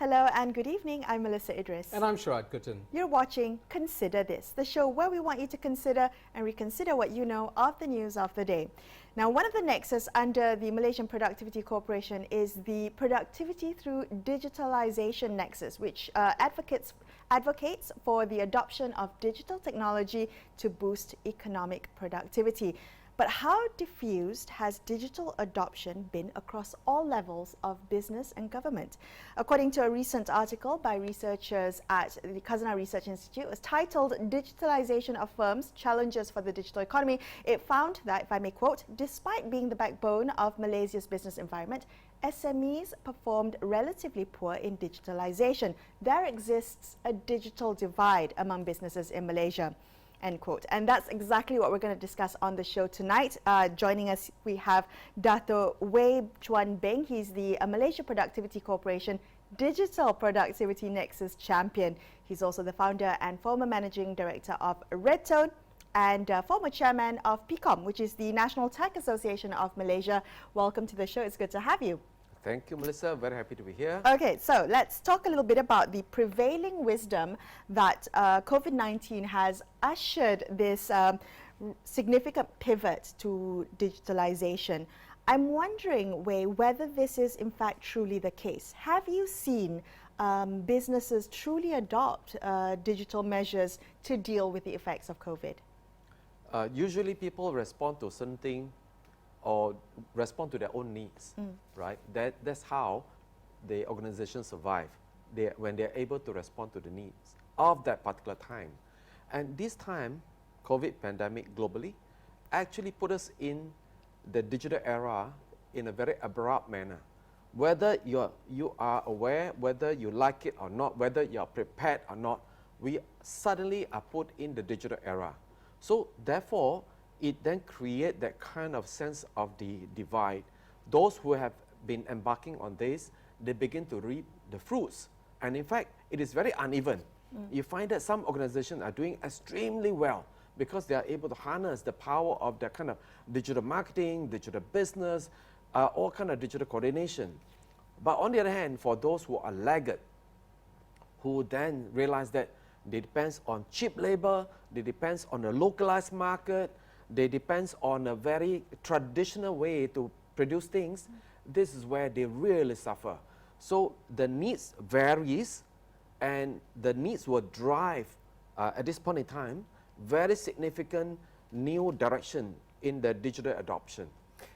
Hello and good evening. I'm Melisa Idris. And I'm Sharaad Kuttan. You're watching Consider This, the show where we want you to consider and reconsider what you know of the news of the day. Now, one of the nexus under the Malaysian Productivity Corporation is the Productivity through Digitalization Nexus, which advocates for the adoption of digital technology to boost economic productivity. But how diffused has digital adoption been across all levels of business and government? According to a recent article by researchers at the Khazanah Research Institute, it was titled Digitalization of Firms, Challenges for the Digital Economy. It found that, if I may quote, despite being the backbone of Malaysia's business environment, SMEs performed relatively poor in digitalization. There exists a digital divide among businesses in Malaysia. End quote. And that's exactly what we're going to discuss on the show tonight. Joining us, we have Datuk Wei Chuan Beng. He's the Malaysia Productivity Corporation Digital Productivity Nexus champion. He's also the founder and former managing director of Redtone and former chairman of PICOM, which is the National Tech Association of Malaysia. Welcome to the show. It's good to have you. Thank you, Melissa. Very happy to be here. Okay, so let's talk a little bit about the prevailing wisdom that COVID-19 has ushered this significant pivot to digitalization. I'm wondering, Wei, whether this is in fact truly the case. Have you seen businesses truly adopt digital measures to deal with the effects of COVID? Usually people respond to something or respond to their own needs, right? That's how the organization survive, when they're able to respond to the needs of that particular time. And this time, COVID pandemic globally actually put us in the digital era in a very abrupt manner. Whether you are aware, whether you like it or not, whether you are prepared or not, we suddenly are put in the digital era. So therefore, it then creates that kind of sense of the divide. Those who have been embarking on this, they begin to reap the fruits. And in fact, it is very uneven. You find that some organizations are doing extremely well because they are able to harness the power of that kind of digital marketing, digital business, all kind of digital coordination. But on the other hand, for those who are laggard, who then realize that they depend on cheap labor, they depend on a localized market, they depend on a very traditional way to produce things, this is where they really suffer. So the needs varies, and the needs will drive, at this point in time, very significant new direction in the digital adoption.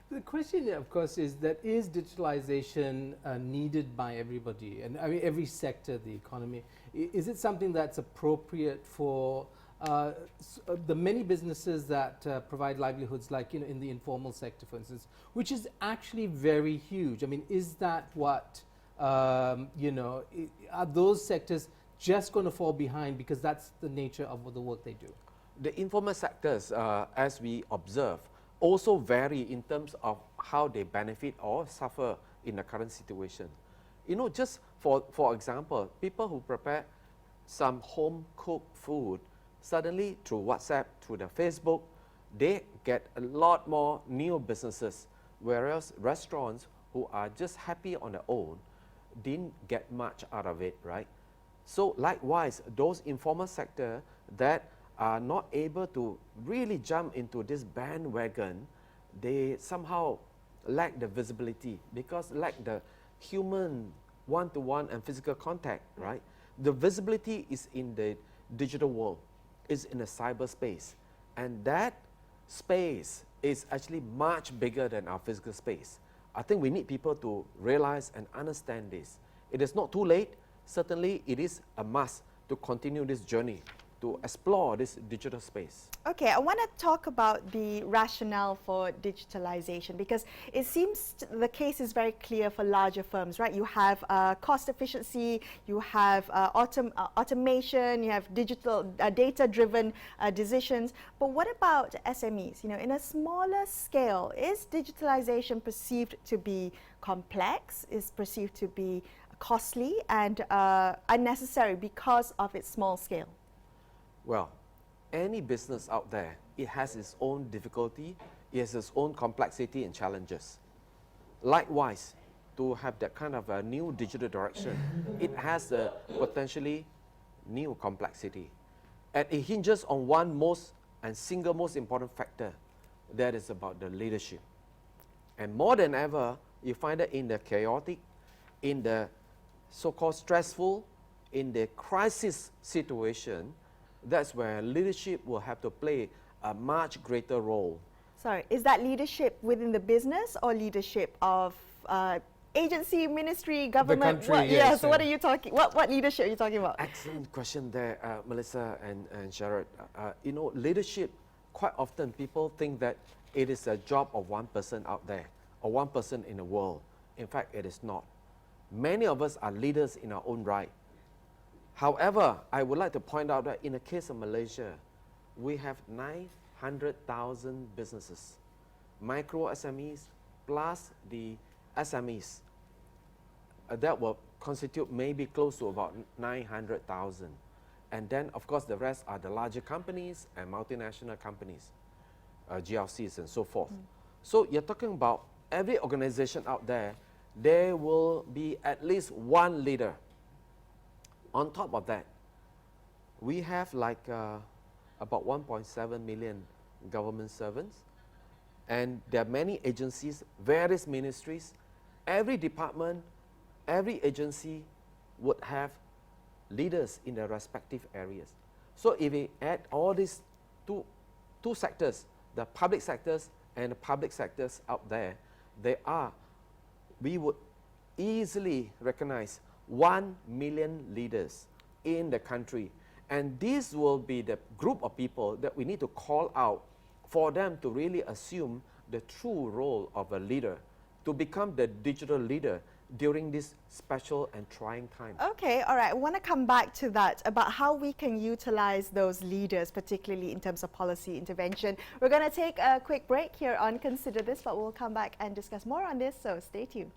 The question, of course, is that is digitalization needed by everybody, and I mean every sector of the economy? Is it something that's appropriate for the many businesses that provide livelihoods, like in the informal sector, for instance, which is actually very huge? I mean, is that what are those sectors just going to fall behind because that's the nature of the work they do? The informal sectors, as we observe, also vary in terms of how they benefit or suffer in the current situation. Just for example, people who prepare some home-cooked food, suddenly through WhatsApp, through the Facebook, they get a lot more new businesses, whereas restaurants who are just happy on their own didn't get much out of it, right? So likewise, those informal sector that are not able to really jump into this bandwagon, they somehow lack the visibility because lack the human one-to-one and physical contact, right? The visibility is in the digital world, is in the cyberspace, and that space is actually much bigger than our physical space. I think we need people to realize and understand this. It is not too late. Certainly, it is a must to continue this journey, to explore this digital space. Okay, I want to talk about the rationale for digitalization, because it seems the case is very clear for larger firms, right? You have cost efficiency, you have automation, you have digital data-driven decisions. But what about SMEs? In a smaller scale, is digitalization perceived to be complex? Is perceived to be costly and unnecessary because of its small scale? Well, any business out there, it has its own difficulty, it has its own complexity and challenges. Likewise, to have that kind of a new digital direction, it has a potentially new complexity. And it hinges on one most and single most important factor, that is about the leadership. And more than ever, you find that in the chaotic, in the so-called stressful, in the crisis situation, that's where leadership will have to play a much greater role. Sorry, is that leadership within the business or leadership of agency, ministry, government? country, Yes. yes, What yeah. are you talking? What leadership are you talking about? Excellent question there, Melissa and Sharaad. You know, leadership, quite often people think that it is a job of one person out there or one person in the world. In fact, it is not. Many of us are leaders in our own right. However, I would like to point out that in the case of Malaysia, we have 900,000 businesses, micro SMEs plus the SMEs. That will constitute maybe close to about 900,000. And then, of course, the rest are the larger companies and multinational companies, GLCs and so forth. So you're talking about every organization out there, there will be at least one leader. On top of that, we have like about 1.7 million government servants, and there are many agencies, various ministries. Every department, every agency would have leaders in their respective areas. So if we add all these two sectors, the public sectors and the public sectors out there, we would easily recognize 1 million leaders in the country. And this will be the group of people that we need to call out for them to really assume the true role of a leader, to become the digital leader during this special and trying time. Okay, all right. I want to come back to that about how we can utilize those leaders, particularly in terms of policy intervention. We're going to take a quick break here on Consider This, but we'll come back and discuss more on this, so stay tuned.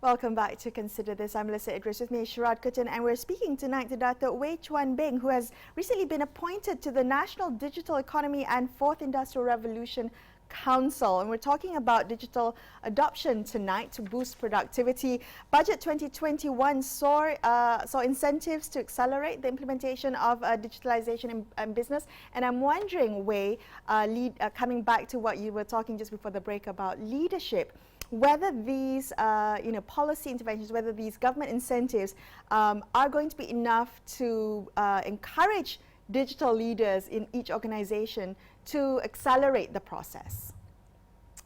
Welcome back to Consider This. I'm Melisa Idris, with me Sharaad Kuttan, and we're speaking tonight to Datuk Wei Chuan Beng, who has recently been appointed to the National Digital Economy and Fourth Industrial Revolution Council. And we're talking about digital adoption tonight to boost productivity. Budget 2021 saw incentives to accelerate the implementation of digitalization in business. And I'm wondering, Wei, coming back to what you were talking just before the break about leadership, whether these policy interventions, whether these government incentives are going to be enough to encourage digital leaders in each organization to accelerate the process.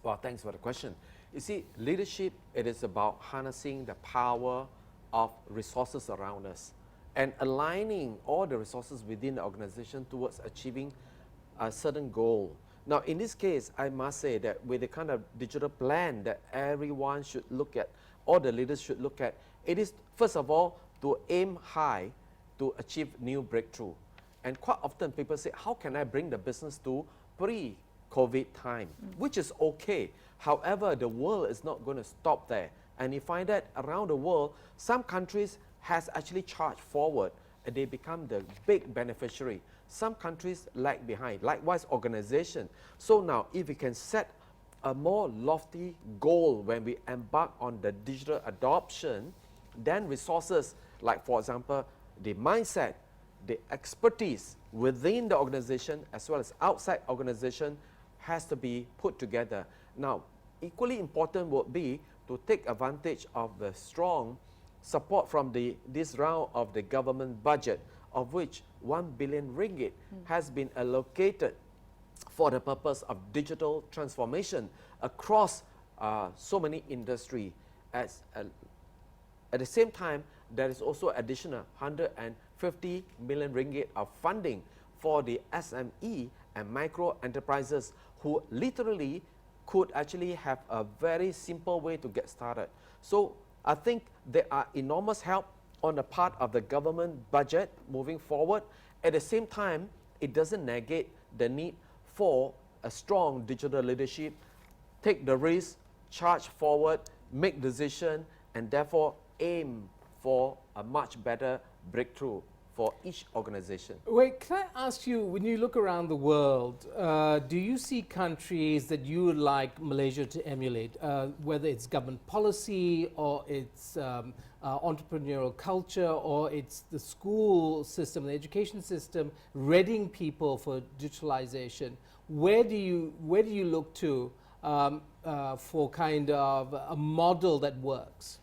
Well, thanks for the question. You see, leadership, it is about harnessing the power of resources around us and aligning all the resources within the organization towards achieving a certain goal. Now, in this case, I must say that with the kind of digital plan that everyone should look at, all the leaders should look at, it is, first of all, to aim high to achieve new breakthrough. And quite often people say, how can I bring the business to pre-COVID time, which is okay. However, the world is not going to stop there. And you find that around the world, some countries has actually charged forward and they become the big beneficiary. Some countries lag behind, likewise organization. So now, if we can set a more lofty goal when we embark on the digital adoption, then resources, like for example, the mindset, the expertise within the organization as well as outside organization has to be put together. Now, equally important would be to take advantage of the strong support from this round of the government budget, of which 1 billion ringgit has been allocated for the purpose of digital transformation across so many industries. At the same time, there is also additional 150 million ringgit of funding for the SME and micro enterprises who literally could actually have a very simple way to get started. So I think there are enormous help on the part of the government budget moving forward. At the same time, it doesn't negate the need for a strong digital leadership, take the risk, charge forward, make decision, and therefore aim for a much better breakthrough for each organization. Wait, can I ask you, when you look around the world, do you see countries that you would like Malaysia to emulate, whether it's government policy or it's entrepreneurial culture or it's the school system, the education system, readying people for digitalization? Where do you look to for kind of a model that works?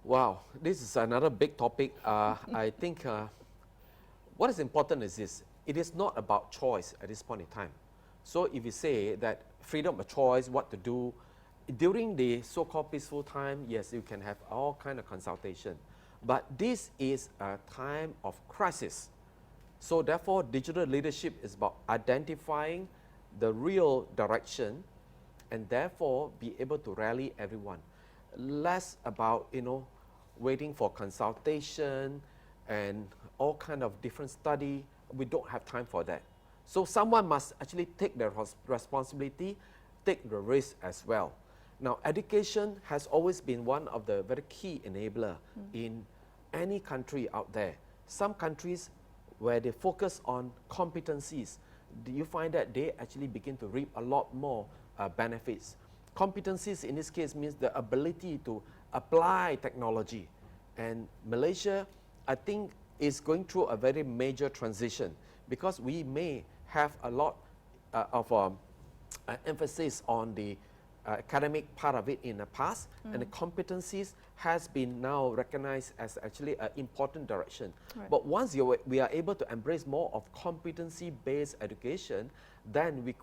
Wow, this is another big topic. I think what is important is this. It is not about choice at this point in time. So if you say that freedom of choice, what to do, during the so-called peaceful time, yes, you can have all kind of consultation. But this is a time of crisis. So therefore, digital leadership is about identifying the real direction and therefore be able to rally everyone. Less about, waiting for consultation and all kind of different study. We don't have time for that. So someone must actually take the responsibility, take the risk as well. Now, education has always been one of the very key enabler in any country out there. Some countries where they focus on competencies, do you find that they actually begin to reap a lot more benefits? Competencies in this case means the ability to apply technology. And Malaysia, I think, is going through a very major transition because we may have a lot of emphasis on the academic part of it in the past, and the competencies has been now recognized as actually an important direction. Right. But once we are able to embrace more of competency-based education, then we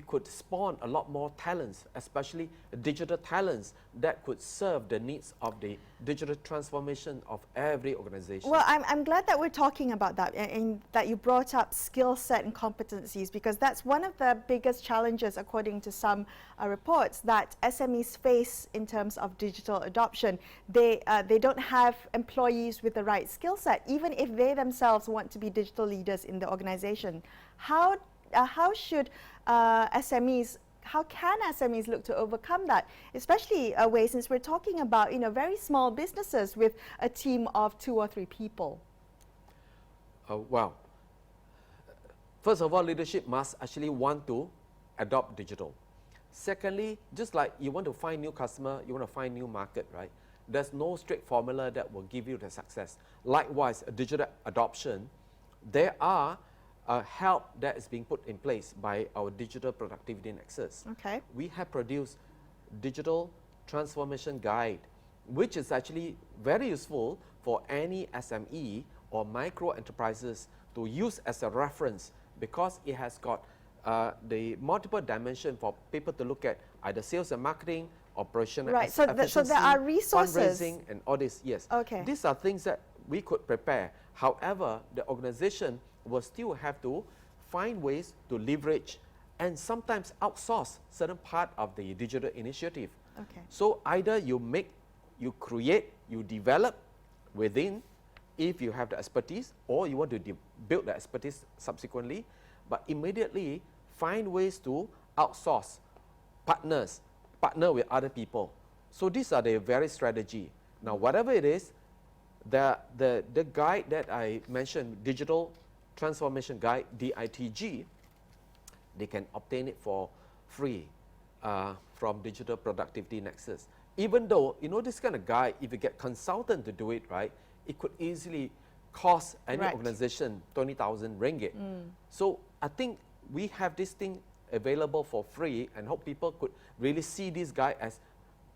could spawn a lot more talents, especially digital talents that could serve the needs of the digital transformation of every organization. Well, I'm glad that we're talking about that and that you brought up skill set and competencies, because that's one of the biggest challenges, according to some reports, that SMEs face in terms of digital adoption. They don't have employees with the right skill set, even if they themselves want to be digital leaders in the organization. How should SMEs, how can SMEs look to overcome that? Especially Wei, since we're talking about very small businesses with a team of 2 or 3 people. Well, first of all, leadership must actually want to adopt digital. Secondly, just like you want to find new customer, you want to find new market, right? There's no strict formula that will give you the success. Likewise, digital adoption, there are help that is being put in place by our Digital Productivity Nexus. Okay. We have produced Digital Transformation Guide, which is actually very useful for any SME or micro enterprises to use as a reference, because it has got the multiple dimension for people to look at, either sales and marketing, operational efficiency, so there are resources, fundraising, and all this. Yes. Okay. These are things that we could prepare. However, the organization will still have to find ways to leverage and sometimes outsource certain part of the digital initiative. Okay. So either you create, you develop within, if you have the expertise, or you want to build the expertise subsequently, but immediately find ways to outsource, partner with other people. So these are the various strategy. Now, whatever it is, the guide that I mentioned, Digital Transformation Guide, DITG, they can obtain it for free from Digital Productivity Nexus. Even though, this kind of guide, if you get consultant to do it, right, it could easily cost any organization 20,000 ringgit. So I think we have this thing available for free, and hope people could really see this guide as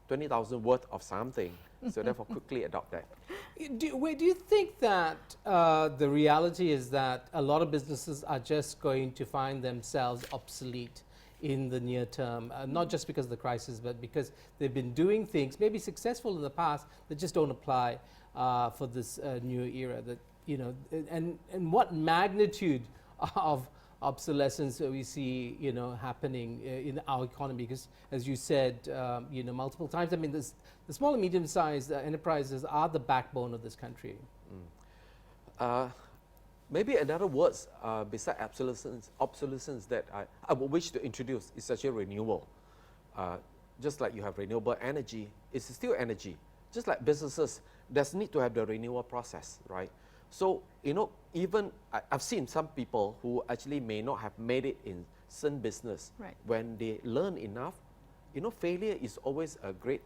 20,000 worth of something. So therefore quickly adopt that. Do you think that the reality is that a lot of businesses are just going to find themselves obsolete in the near term, not just because of the crisis, but because they've been doing things, maybe successful in the past, that just don't apply for this new era? That and what magnitude of obsolescence we see happening in our economy? Because as you said multiple times, I mean, the small and medium-sized enterprises are the backbone of this country. Maybe another words besides obsolescence that I would wish to introduce is actually renewal. just like you have renewable energy, it's still energy. Just like businesses, there's need to have the renewal process, right? So, you know, even I've seen some people who actually may not have made it in certain business. Right. When they learn enough, you know, failure is always a great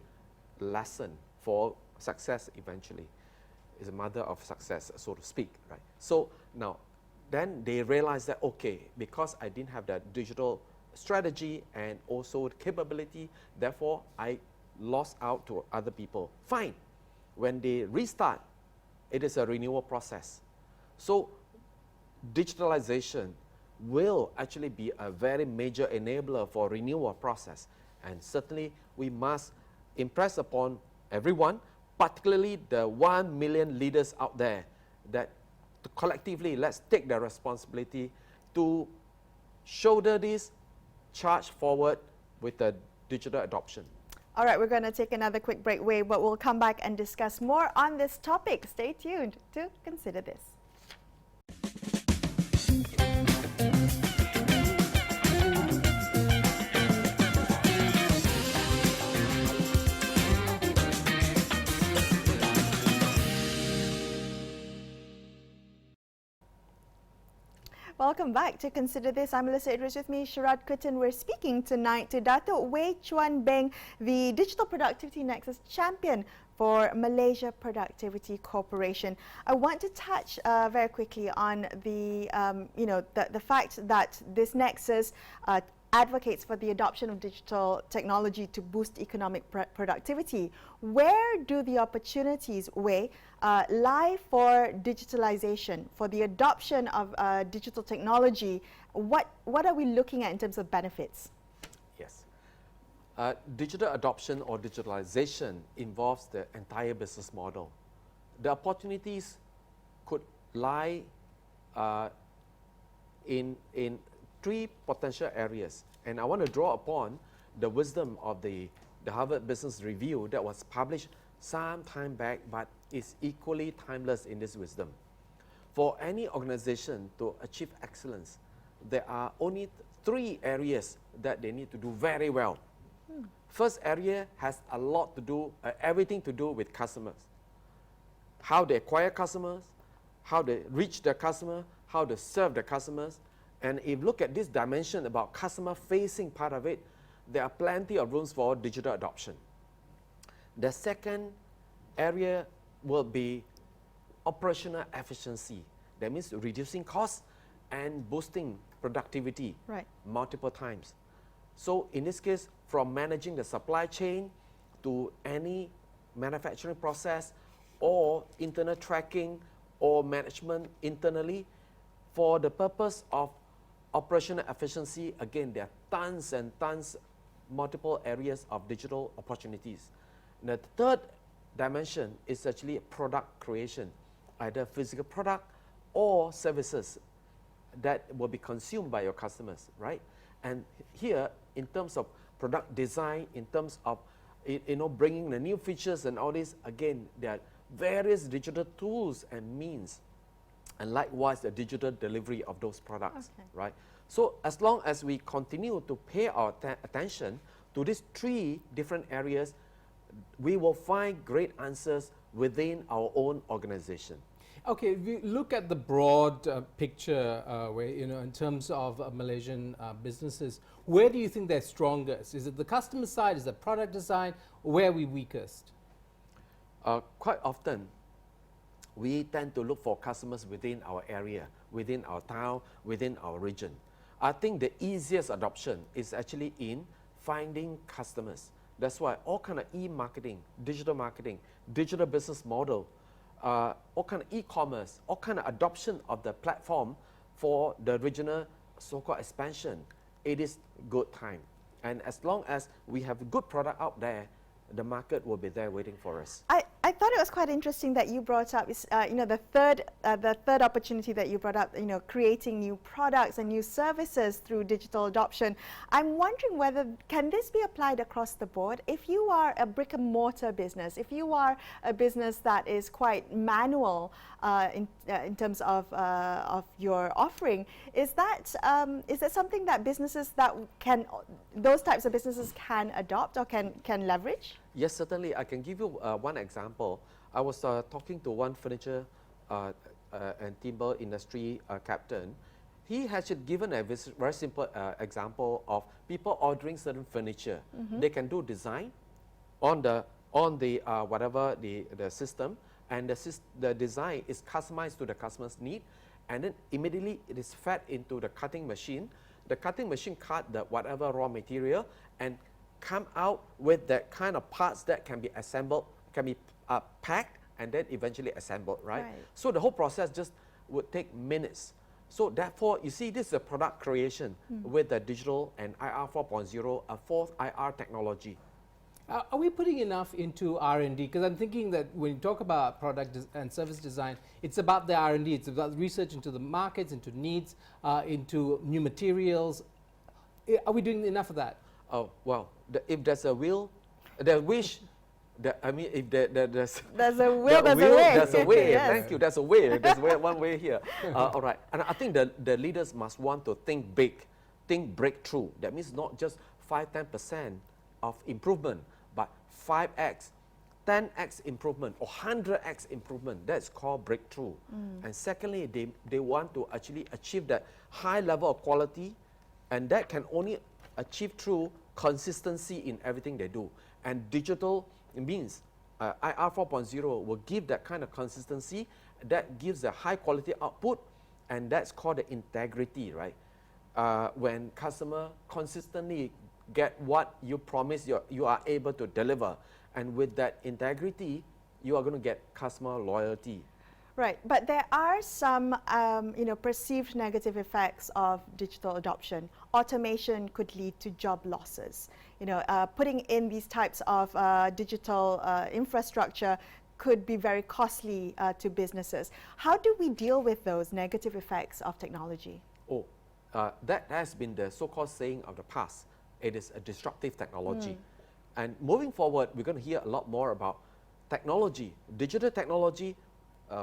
lesson for success eventually. It's a mother of success, so to speak, right? So now, then they realize that, okay, because I didn't have that digital strategy and also capability, therefore I lost out to other people. Fine. When they restart, it is a renewal process. So digitalization will actually be a very major enabler for renewal process. And certainly we must impress upon everyone, particularly the 1 million leaders out there, that collectively let's take the responsibility to shoulder this charge forward with the digital adoption. All right, we're going to take another quick break, Wei, but we'll come back and discuss more on this topic. Stay tuned to consider this. Welcome back to Consider This. I'm Melisa Idris, with me, Sharaad Kuttan. We're speaking tonight to Datuk Wei Chuan Beng, the Digital Productivity Nexus champion for Malaysia Productivity Corporation. I want to touch very quickly on the, the fact that this nexus advocates for the adoption of digital technology to boost economic productivity. Where do the opportunities, Wei, lie for digitalization, for the adoption of digital technology? What are we looking at in terms of benefits? Yes. Digital adoption or digitalization involves the entire business model. The opportunities could lie in three potential areas. And I want to draw upon the wisdom of the Harvard Business Review that was published some time back, but is equally timeless in this wisdom. For any organization to achieve excellence, there are only three areas that they need to do very well. First area has a lot to do, everything to do with customers. How they acquire customers, how they reach their customer, how they serve the customers. And if you look at this dimension about customer-facing part of it, there are plenty of rooms for digital adoption. The second area will be operational efficiency. That means reducing costs and boosting productivity multiple times. So in this case, from managing the supply chain to any manufacturing process or internal tracking or management internally, for the purpose of operational efficiency, again, there are tons and tons, multiple areas of digital opportunities. And the third dimension is actually product creation, either physical product or services that will be consumed by your customers, right? And here, in terms of product design, in terms of bringing the new features and all this, again, there are various digital tools and means, and likewise the digital delivery of those products, right? So as long as we continue to pay our attention to these three different areas, we will find great answers within our own organization. Okay, if you look at the broad picture, where, in terms of Malaysian businesses, where do you think they're strongest? Is it the customer side? Is it product design? Where are we weakest? Quite often, we tend to look for customers within our area, within our town, within our region. I think the easiest adoption is actually in finding customers. That's why all kind of e-marketing, digital business model, all kind of e-commerce, all kind of adoption of the platform for the regional so-called expansion, it is good time. And as long as we have a good product out there, the market will be there waiting for us. I thought it was quite interesting that you brought up, the third opportunity that you brought up, creating new products and new services through digital adoption. I'm wondering whether, can this be applied across the board? If you are a brick and mortar business, if you are a business that is quite manual in terms of your offering, is that something that those types of businesses can adopt or can leverage? Yes, certainly. I can give you one example. I was talking to one furniture and timber industry captain. He has given a very simple example of people ordering certain furniture. They can do design on the whatever the system, and the design is customized to the customer's need, and then immediately it is fed into the cutting machine. The cutting machine cut the whatever raw material and come out with that kind of parts that can be assembled, can be packed and then eventually assembled, right? So the whole process just would take minutes. So therefore, you see, this is a product creation with the digital and IR 4.0, a fourth IR technology. Are we putting enough into R&D? Because I'm thinking that when you talk about product and service design, it's about the R&D. It's about research into the markets, into needs, into new materials. Are we doing enough of that? Oh, well, if there's a will, the wish, if there's a will, there's a way. There's a way. Yes. Thank you. There's a way. There's one way here. All right. And I think the leaders must want to think big, think breakthrough. That means not just 5-10% of improvement, but 5x, 10x improvement, or 100x improvement. That's called breakthrough. And secondly, they want to actually achieve that high level of quality, and that can only achieve through consistency in everything they do. And digital means IR 4.0 will give that kind of consistency that gives a high quality output, and that's called the integrity, right? When customer consistently get what you promise you are able to deliver, and with that integrity, you are going to get customer loyalty. Right, but there are some perceived negative effects of digital adoption. Automation could lead to job losses. Putting in these types of digital infrastructure could be very costly to businesses. How do we deal with those negative effects of technology? That has been the so-called saying of the past. It is a disruptive technology. And moving forward, we're going to hear a lot more about technology, digital technology.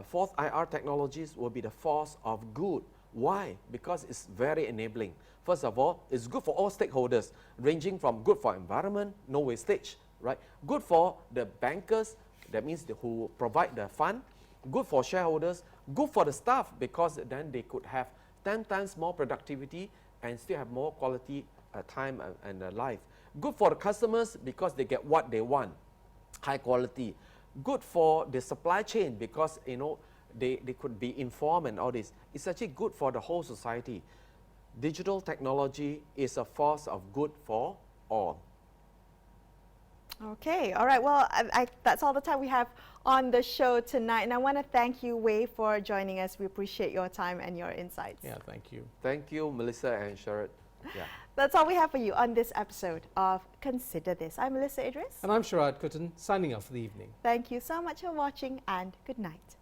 Fourth IR technologies will be the force of good. Why? Because it's very enabling. First of all, it's good for all stakeholders, ranging from good for environment, no wastage, right? Good for the bankers, that means who provide the fund. Good for shareholders, good for the staff, because then they could have 10 times more productivity and still have more quality time and life. Good for the customers because they get what they want, high quality. Good for the supply chain because they could be informed and all this. It's actually good for the whole society. Digital technology is a force of good for all. Okay, all right. Well, that's all the time we have on the show tonight. And I want to thank you, Wei, for joining us. We appreciate your time and your insights. Yeah, thank you. Thank you, Melisa and Sharaad. Yeah. That's all we have for you on this episode of Consider This. I'm Melisa Idris. And I'm Sharaad Kuttan, signing off for the evening. Thank you so much for watching, and good night.